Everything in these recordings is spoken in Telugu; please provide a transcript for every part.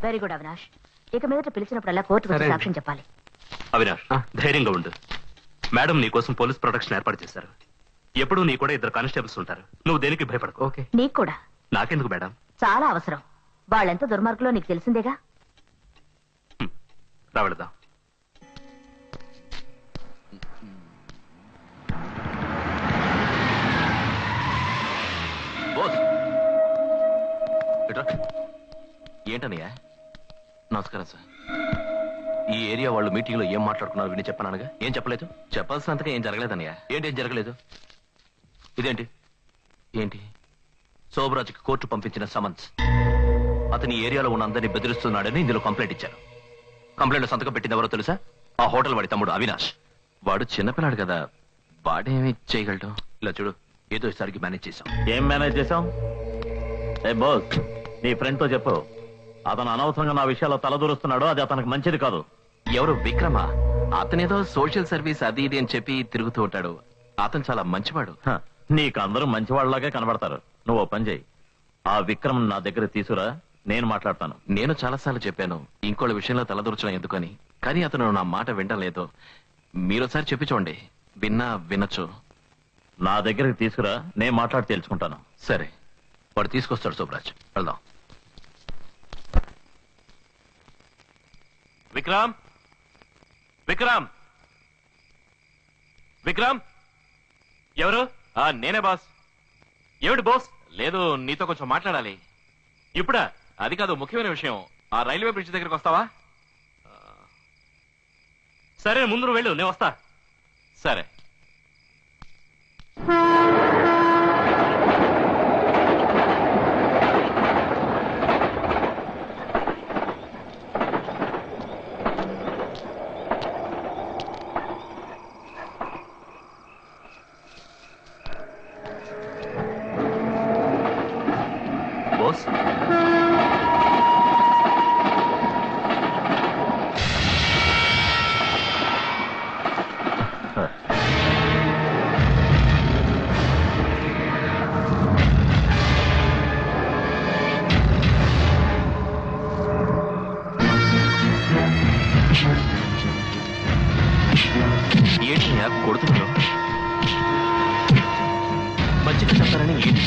Very good Avinash. ఇక మీదట పిలిచినప్పుడల్లా కోర్టుకు వచ్చి సాక్ష్యం చెప్పాలి. అవినాష్ ధైర్యంగా ఉండు. మేడం నీ కోసం పోలీస్ ప్రొటెక్షన్ ఏర్పాటు చేశారు. ఎప్పుడు నీ కూడా 2 కానిస్టేబుల్స్ ఉంటారు. నువ్వు దేనికి భయపడకు. ఓకే. నీకు కూడా నాకెందుకు మేడం? చాలా అవసరం. వాళ్ళెంత దుర్మార్గులో నీకు తెలిసిందేగా. రావడదా. ఏంటనయ్యా? నమస్కారం సార్. ఈ ఏరియా వాళ్ళు మీటింగ్ లో ఏం మాట్లాడుకున్నారు విని చెప్పనానుగా. ఏం చెప్పలేదు? చెప్పాల్సినంతగా ఏం జరగలేదన్నయ్యా. ఏంటేం జరగలేదు? ఇదేంటి ఏంటి శోభరాజ్కి కోర్టు పంపించిన సమన్స్. అతని ఏరియాలో ఉన్న అందరినీ బెదిరిస్తున్నాడని ఇందులో కంప్లైంట్ ఇచ్చారు. కంప్లైంట్ లో సంతకం పెట్టింది ఎవరో తెలుసా? ఆ హోటల్ వాడి తమ్ముడు అవినాష్. వాడు చిన్నపిల్లాడు కదా, వాడేమి చేయగలడు? ఇలా చూడు, ఏదో ఈసారికి మేనేజ్ చేశాం. ఏం మేనేజ్ చేశాం? ఏ బాస్, నీ ఫ్రెండ్ తో చెప్పు, అతను అనవసరంగా నా విషయాల్లో తలదూరుస్తున్నాడు. అది అతనికి మంచిది కాదు. ఎవరు? విక్రమా? అతనేదో సోషల్ సర్వీస్ అది ఇది అని చెప్పి తిరుగుతూ ఉంటాడు. అతను చాలా మంచివాడు. నీకు అందరూ మంచివాళ్లాగే కనబడతారు. నువ్వు పని చేయి, ఆ విక్రమ్ నా దగ్గర తీసుకురా, నేను మాట్లాడతాను. నేను చాలాసార్లు చెప్పాను ఇంకోళ్ళ విషయంలో తలదూర్చడం ఎందుకని, కానీ అతను నా మాట వినలేదు. మీరోసారి చెప్పి చూడండి, వినొచ్చు. నా దగ్గరికి తీసుకురా, నేను మాట్లాడి తెలుసుకుంటాను. సరే, వాడు తీసుకొస్తాడు. శోభరాజ్, వెళ్దాం. విక్రమ్, విక్రమ్, విక్రమ్. ఎవరు? నేనే బాస్. ఏమిటి బాస్? లేదు, నీతో కొంచెం మాట్లాడాలి. ఇప్పుడా? అది కాదు, ముఖ్యమైన విషయం. ఆ రైల్వే బ్రిడ్జ్ దగ్గరికి వస్తావా? సరే, ముందు నువ్వు వెళ్ళు, నేను వస్తా. సరే. బాస్, ఏంటి కొడుతున్నాడు? మంచిగా చెప్తారని ఏంటి?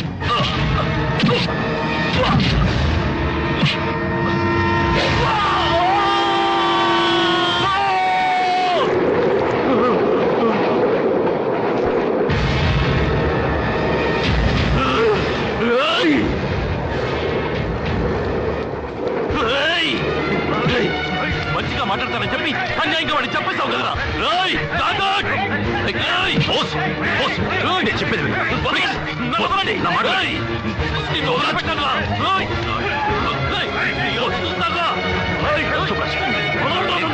మంచిగా మాట్లాడతానని చెప్పి అన్యాయంగా వాడిని చెప్పేసావు కదరా. చెప్పేది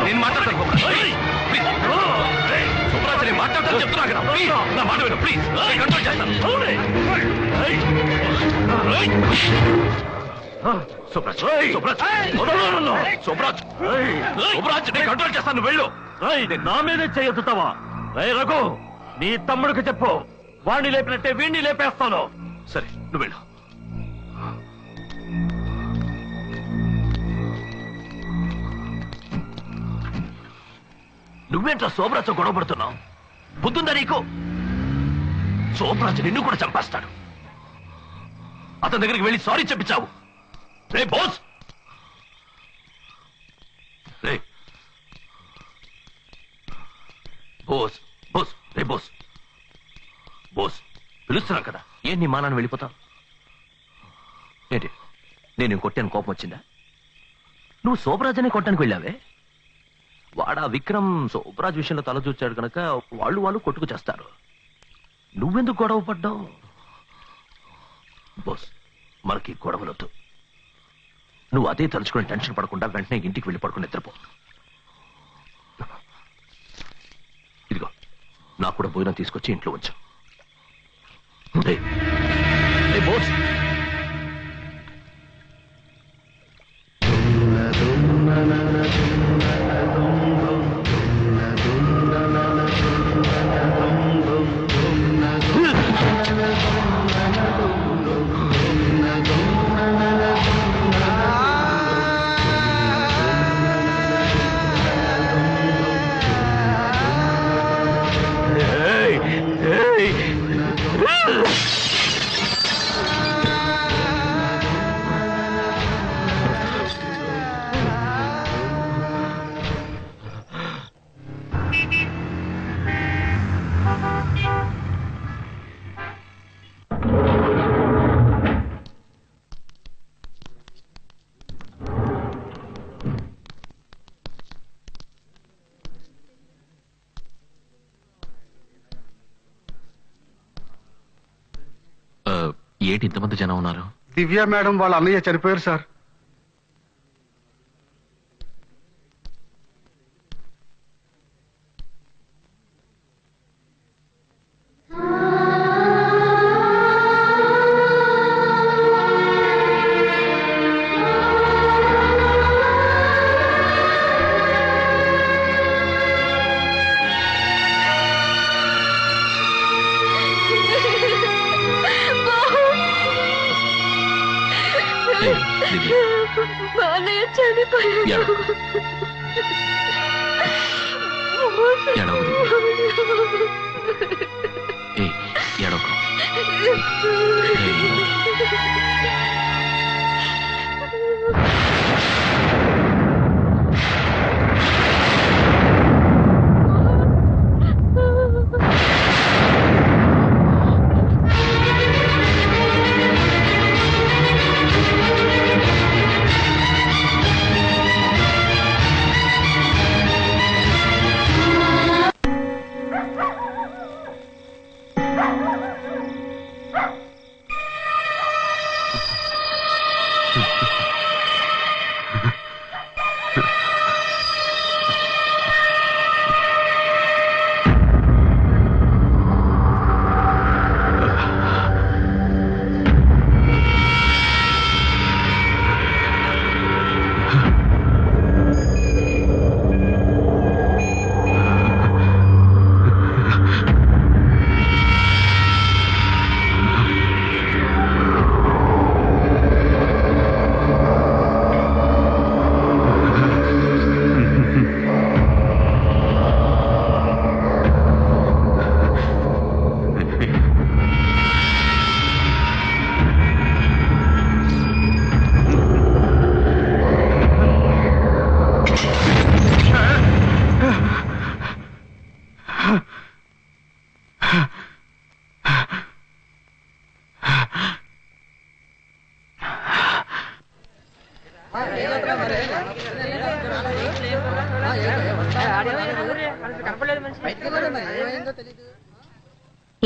నేను మాట్లాడతాను. సుబ్రాజ్, నేను మాట్లాడతాను చెప్తున్నా కదా. నా మాట విను ప్లీజ్. కంట్రోల్ చేస్తాను. సుబ్రాజ్, సుబ్రాజ్, సుబ్రాజ్, సుబ్రాజ్, నేను కంట్రోల్ చేస్తాను. వెళ్ళు. నా మీదే చేయొద్దుతావా? రఘు, నీ తమ్ముడికి చెప్పు, వాణ్ణి లేపినట్టే వీణ్ణి లేపేస్తాను. సరే, నువ్వు వెళ్ళు. నువ్వేంట్రా శోభరాజ్తో గొడవ పడుతున్నావు? బుద్ధుందా నీకు? శోభరాజ్ నిన్ను కూడా చంపేస్తాడు. అతని దగ్గరికి వెళ్ళి సారీ చెప్పించావు. రే బోస్, రే బోస్, బోస్, రే బోస్, బోస్ పిలుస్తున్నాం కదా. ఏం నీ మానాన్ని వెళ్ళిపోతావు? ఏంటి, నేను కొట్టాను కోపం వచ్చిందా? నువ్వు శోభరాజనే కొట్టడానికి వెళ్ళావే. వాడా విక్రమ్ శోభరాజ్ విషయంలో తల చూచాడు కనుక వాళ్ళు కొట్టుకు చేస్తారు. నువ్వెందుకు గొడవ పడ్డావు? బోస్, మనకి గొడవలొద్దు. నువ్వు అదే తలుచుకుని టెన్షన్ పడకుండా వెంటనే ఇంటికి వెళ్ళి పడుకుని నిద్రపో. ఇదిగో, నాకు కూడా భోజనం తీసుకొచ్చి ఇంట్లో ఉంచు. బోస్, ఏంటి ఇంతమంది జనం ఉన్నారు? దివ్య మేడం వాళ్ళ అన్నయ్య చనిపోయారు సార్. ఏయ్, దివ్య, ఏడవకు. ఏడవకు దివ్య. ఏయ్, ఏడవకు. ఏయ్.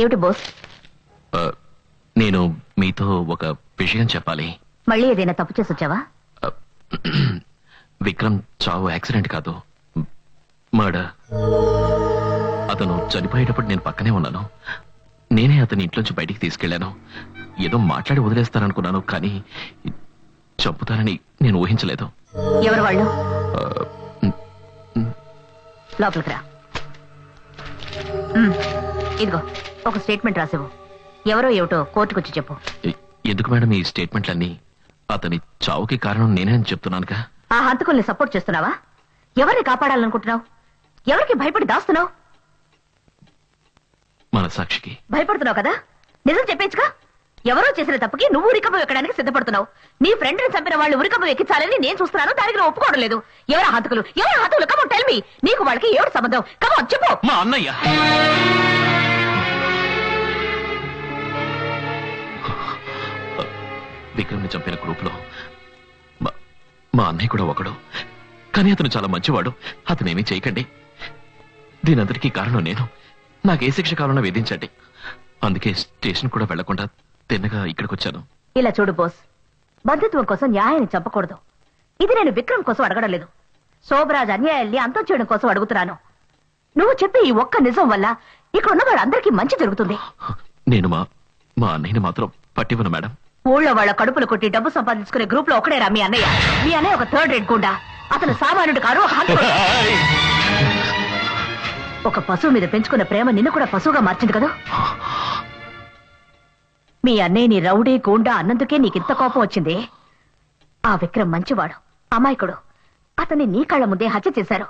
ఏమిటి బోస్? నేను మీతో ఒక విషయం చెప్పాలి. మళ్ళీ ఏదైనా తప్పు చేసి వచ్చావా? విక్రమ్ చావు యాక్సిడెంట్ కాదు, మర్డర్. అతను చనిపోయేటప్పుడు నేను పక్కనే ఉన్నాను. నేనే అతని ఇంట్లోంచి బయటికి తీసుకెళ్లాను. ఏదో మాట్లాడి వదిలేస్తాననుకున్నాను, కానీ చంపుతానని నేను ఊహించలేదు. ఎవరు వాళ్ళు? లోపలికి రా. ఇదిగో ఒక స్టేట్మెంట్ రాసేవు. ఎవరో ఏమిటో కోర్టుకొచ్చి చెప్పు. ఎందుకు మేడం ఈ స్టేట్మెంట్లన్నీ? అతని చావుకి కారణం నేనే అని చెప్తున్నానుగా. ఆ హంతకుల్ని సపోర్ట్ చేస్తున్నావా? ఎవరిని కాపాడాలనుకుంటున్నావు? ఎవరికి భయపడి దాస్తున్నావు? మన సాక్షికి భయపడుతున్నావు కదా, నిజం చెప్పేచ్చుగా. ఎవరో చేసిన తప్పుకి నువ్వు ఉరికమ్మ ఎక్కడానికి సిద్ధపడుతున్నావు. నీ ఫ్రెండ్ ని చంపిన వాళ్ళు ఉరికమ్మ ఎక్కించాలని నేను చూస్తున్నాను. దానికి నువ్వు ఒప్పుకోవడం లేదు. ఎవరు హంతకులు? ఎవరు హంతకులు? కమో టెల్ మీ. నీకు వాళ్ళకి ఏడు సంబంధం? కమో చెప్పు. మా అన్నయ్య. విక్రమ్ని చంపిన గ్రూప్ లో మా అన్నయ్య కూడా ఒకడు. కానీ అతను చాలా మంచివాడు. అతనేమీ చేయకండి. దీనంతటికీ కారణం నేను. నాకే శిక్ష కావాలన్నా విధించండి. అందుకే స్టేషన్ కూడా వెళ్లకుండా తిన్నగా ఇక్కడికి వచ్చాను. ఇలా చూడు బోస్, బంధుత్వం కోసం న్యాయాన్ని చంపకూడదు. ఇది నేను విక్రమ్ కోసం అడగడం లేదు. శోభరాజ్ అన్యాయాల్ని అంతం చేయడం కోసం అడుగుతున్నాను. నువ్వు చెప్పే ఈ ఒక్క నిజం వల్ల ఇక్కడ ఉన్న వాళ్ళందరికీ మంచి జరుగుతుంది. నేను మా అన్నయ్యని మాత్రం పట్టివ్వను మేడం. ఊళ్ళో వాళ్ళ కడుపులు కొట్టి డబ్బు సంపాదించుకునే గ్రూప్ లో ఒకడేరా మీ అన్నయ్య. మీ అన్నయ్య ఒక థర్డ్ రేట్ గుండా. అతను సామాన్యుడు కాదు, ఒక హంతకుడు. ఒక పశువు మీద పెంచుకున్న ప్రేమ నిన్ను కూడా పశువుగా మార్చింది కదా. మీ అన్నయ్యని రౌడీ గూండా అన్నందుకే నీకింత కోపం వచ్చింది. ఆ విక్రమ్ మంచివాడు, అమాయకుడు. అతన్ని నీ కళ్ళ ముందే హత్య చేశారు.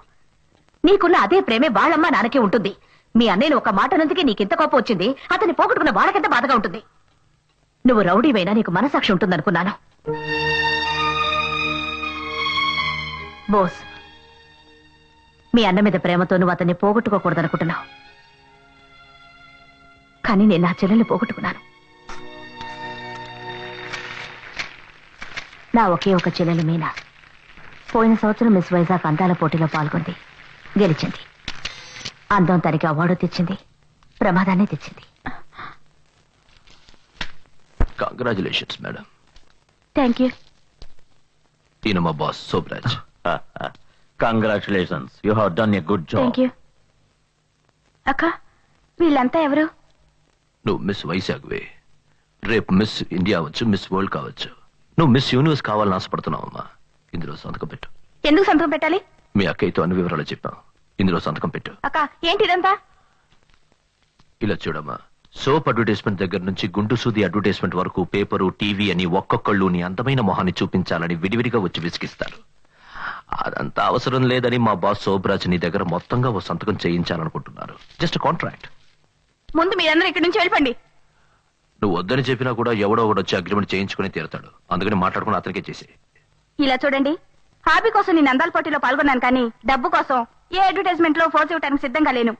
నీకున్న అదే ప్రేమే వాళ్ళమ్మ నాన్నకే ఉంటుంది. మీ అన్నయ్యని ఒక మాట అన్నందుకే నీకింత కోపం వచ్చింది. అతన్ని పోగొట్టుకున్న వాళ్ళకెంత బాధగా ఉంటుంది. నువ్వు రౌడీవైనా నీకు మనసాక్షి ఉంటుందనుకున్నాను. బోస్, మీ అన్న మీద ప్రేమతో నువ్వు అతన్ని పోగొట్టుకోకూడదనుకుంటున్నావు. కానీ నేను నా చెల్లెల్ని పోగొట్టుకున్నాను. నా ఒకే ఒక చెల్లెలు మీనా పోయిన సంవత్సరం మిస్ వైజాగ్ అందాల పోటీలో పాల్గొంది, గెలిచింది. అందం తనకి అవార్డు తెచ్చింది, ప్రమాదాన్ని తెచ్చింది. Congratulations madam. Thank you. ఈయన మా boss Shobharaj. Congratulations, you have done a good job. Thank you. అక్క, వీళ్ళంతా ఎవరు? నువ్వు మిస్ వైజాగ్వే. రేపు మిస్ ఇండియా అవ్వచ్చు, మిస్ వరల్డ్ కావచ్చు. నువ్వు మిస్ యూనివర్స్ కావాలని ఆశపడుతున్నావమ్మా. ఇందులో సంతకం పెట్టు. ఎందుకు సంతకం పెట్టాలి? మీ అక్కయ్యతో అన్ని వివరాలు చెప్పాం. ఇందులో సంతకం పెట్టు. అక్క, ఏంటి ఇదంతా? ఇలా చూడమ్మా, సోప్ అడ్వర్టైజ్మెంట్ దగ్గర నుంచి గుండు సూది అడ్వర్టైజ్మెంట్ వరకు పేపరు, టీవీ అని ఒక్కొక్కళ్ళు నీ అందమైన మొహాన్ని చూపించాలని విడివిడిగా వచ్చి విసిగిస్తారు. అదంతా అవసరం లేదని మా బాస్ శోభరాజ్ నీ దగ్గర మొత్తంగా ఓ సంతకం చేయించాలనుకుంటున్నారు. Just contract. ముందు మీరందరూ ఇక్కడి నుంచి వెళ్ళిపోండి. నువ్వు వద్దని చెప్పినా కూడా ఎవడో ఒకటి వచ్చి అగ్రిమెంట్ చేయించుకుని తీరుతాడు. అందుకని మాట్లాడుకుని అతనికే చేసి. ఇలా చూడండి, హాబీ కోసం నేను అందాల పోటీలో పాల్గొన్నాను, కానీ డబ్బు కోసం ఏ అడ్వర్టైజ్మెంట్ లో ఫోర్స్ ఇవ్వడానికి సిద్ధంగా లేను.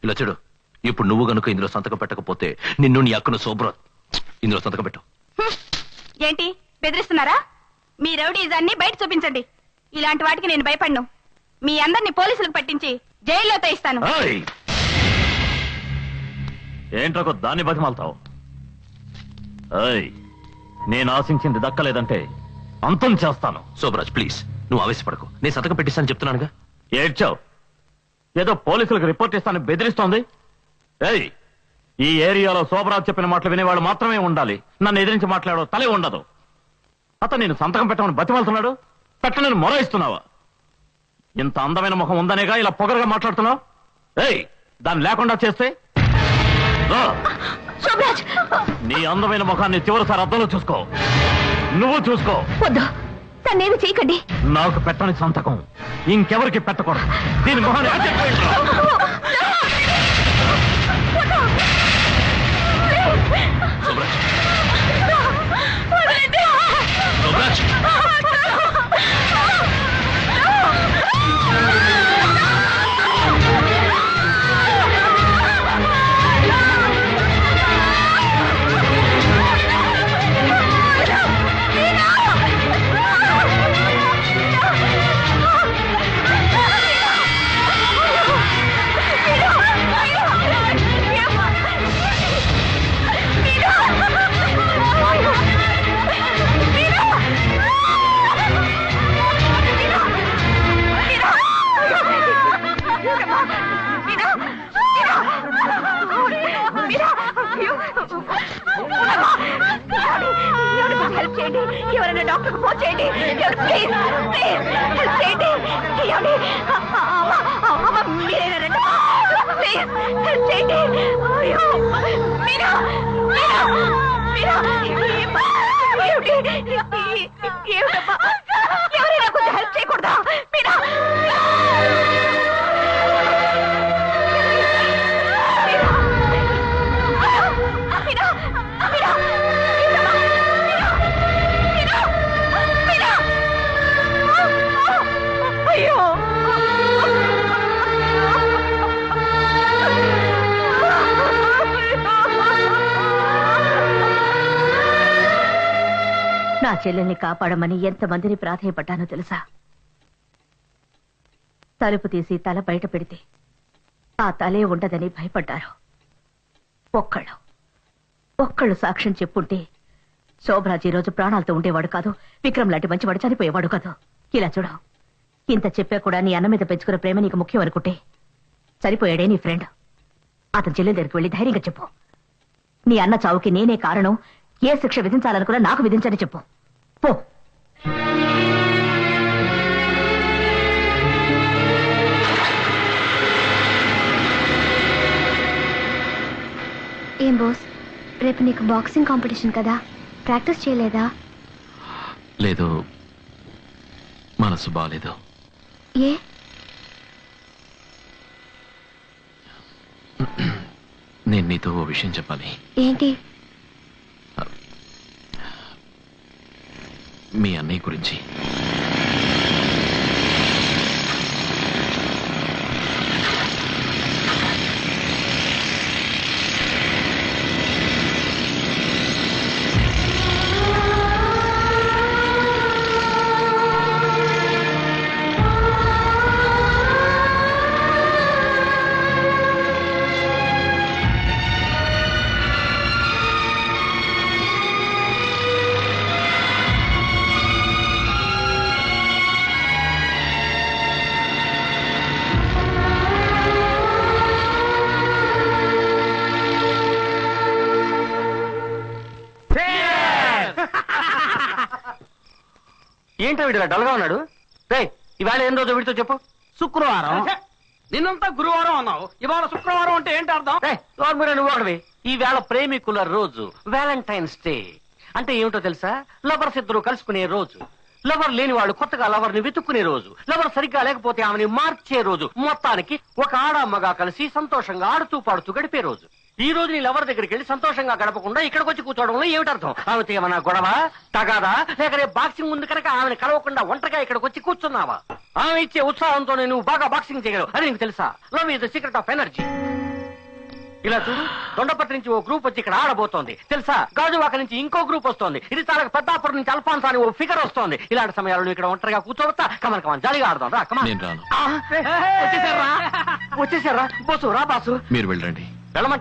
ఇలా చూడు, ఇప్పుడు నువ్వు గనుక ఇందులో సంతకం పెట్టకపోతే నిన్ను నీ అక్కను శోభరాజ్ ఇందులో సంతకం పెట్టు. ఏంటి బెదిరిస్తున్నారా? మీ రౌడీజాన్ని బయట చూపించండి. ఇలాంటి వాటికి నేను భయపడ్ను. మీ అందరిని పోలీసులకు పట్టించి జైల్లో తోయిస్తాను. ఏయ్! ఏంట్రకు దాన్ని బతిమాలతావు? ఏయ్, నేను ఆశించింది దక్కలేదంటే అంతం చేస్తాను. శోభరాజ్ ప్లీజ్, నువ్వు ఆవేశపడకు. నేను సంతకం పెట్టిస్తాను చెప్తున్నానుగా. ఏడ్చావు, ఏదో పోలీసులకు రిపోర్ట్ ఇస్తాను బెదిరిస్తోంది. ఏయ్, ఈ ఏరియాలో శోభరాజ్ చెప్పిన మాటలు వినేవాళ్ళు మాత్రమే ఉండాలి. నన్ను ఎదిరించి మాట్లాడో తలే ఉండదు. అతను నేను సంతకం పెట్టమని బతిమాలుతున్నాడు. పెట్టనని మొరాయిస్తున్నావా? ఇంత అందమైన ముఖం ఉందనేగా ఇలా పొగరగా మాట్లాడుతున్నావు. ఏయ్, దాన్ని లేకుండా చేస్తే రా. శోభరాజ్, నీ అందమైన ముఖాన్ని చివరిసారి అద్దంలో చూసుకో. నువ్వు చూసుకో. వద్దు, నన్నేమి చేయకండి. నాకు పెట్టని సంతకం ఇంకెవరికి పెట్టకూడదు. దీని మొహాన్ని అడ్డం పెట్టు. శోభరాజ్, శోభరాజ్, హెల్ప్ చేయండి. ఎవరైనా డాక్టర్ కు ఫోన్ చేయండి. ప్లీజ్ ప్లీజ్ హెల్ప్ చేయండి. మీరైనా రండి. ప్లీజ్ హెల్ప్ చేయండి. అయ్యో, మీరా మీరా మీరా ఏమిటమ్మా, ఎవరైనా కొంచెం హెల్ప్ చేయకూడదా? మీరా నా చెల్లెల్ని కాపాడమని ఎంతమందిని ప్రాధేయపడ్డానో తెలుసా? తలుపు తీసి తల బయట పెడితే ఆ తలే ఉండదని భయపడ్డారు. ఒక్కళ్ళు సాక్ష్యం చెప్పుంటే శోభరాజ్ ఈ రోజు ప్రాణాలతో ఉండేవాడు కాదు. విక్రమ్ లాంటి మంచివాడు చనిపోయేవాడు కాదు. ఇలా చూడ, ఇంత చెప్పా కూడా నీ అన్న మీద పెంచుకున్న ప్రేమ నీకు ముఖ్యం అనుకుంటే సరిపోయాడే నీ ఫ్రెండ్. అతని చెల్లెల దగ్గరికి వెళ్ళి ధైర్యంగా చెప్పు, నీ అన్న చావుకి నేనే కారణం, ఏ శిక్ష విధించాలనుకున్నా నాకు విధించని చెప్పు. పో. ఏం బోస్, రేపు నీకు బాక్సింగ్ కాంపిటీషన్ కదా, ప్రాక్టీస్ చేయలేదా? లేదు, మనసు బాలేదు. ఏ? నేను నీతో ఓ విషయం చెప్పాలి. ఏంటి? మీ అన్నయ్య గురించి. ఏంటో వీడు డల్ గా ఉన్నాడు? రే ఇవాళ ఏం రోజు వీడితో చెప్పు. శుక్రవారం. నిన్నంతా గురువారం అన్నావు, ఇవాళ శుక్రవారం అంటే ఏంటి అర్థం? నువ్వు ఒకటివి. ఈ వేళ ప్రేమికుల రోజు, వ్యాలంటైన్స్ డే. అంటే ఏమిటో తెలుసా? లవర్స్ ఇద్దరు కలుసుకునే రోజు, లవర్ లేని వాళ్ళు కొత్తగా లవర్ ని వెతుక్కునే రోజు, లవర్ సరిగ్గా లేకపోతే ఆమెని మార్చే రోజు, మొత్తానికి ఒక ఆడమ్మగా కలిసి సంతోషంగా ఆడుతూ పాడుతూ గడిపే రోజు. ఈ రోజు నీ లవర్ దగ్గరికి వెళ్ళి సంతోషంగా గడపకుండా ఇక్కడికి వచ్చి కూర్చోవడంలో ఏమిటర్థం? ఆమెతో ఏమన్నా గొడవ, తగాదా, లేక రేపు బాక్సింగ్ ఉంది కనుక ఆమెను కలవకుండా ఒంటరిగా ఇక్కడికి వచ్చి కూర్చున్నావా? ఆమె ఇచ్చే ఉత్సాహంతో నువ్వు బాగా బాక్సింగ్ చేయగలవు. అది నీకు తెలుసా? Love is the secret of energy. ఇలా చూడు, దొండపట్టు నుంచి ఓ గ్రూప్ వచ్చి ఇక్కడ ఆడబోతోంది తెలుసా? గాజువాక నుంచి ఇంకో గ్రూప్ వస్తోంది. ఇది తాలూకు పెద్దాపురం నుంచి అల్ఫాన్సా అని ఓ ఫిగర్ వస్తోంది. ఇలాంటి సమయాల్లో నువ్వు ఇక్కడ ఒంటరిగా కూర్చోవచ్చా? కమన్ కమన్ జాలీగా ఆడదాం రా. కమన్. నేను రాను. వచ్చేసారా బోసు? రా బాసు. మీరు వెళ్ళండి. వెళ్ళమంట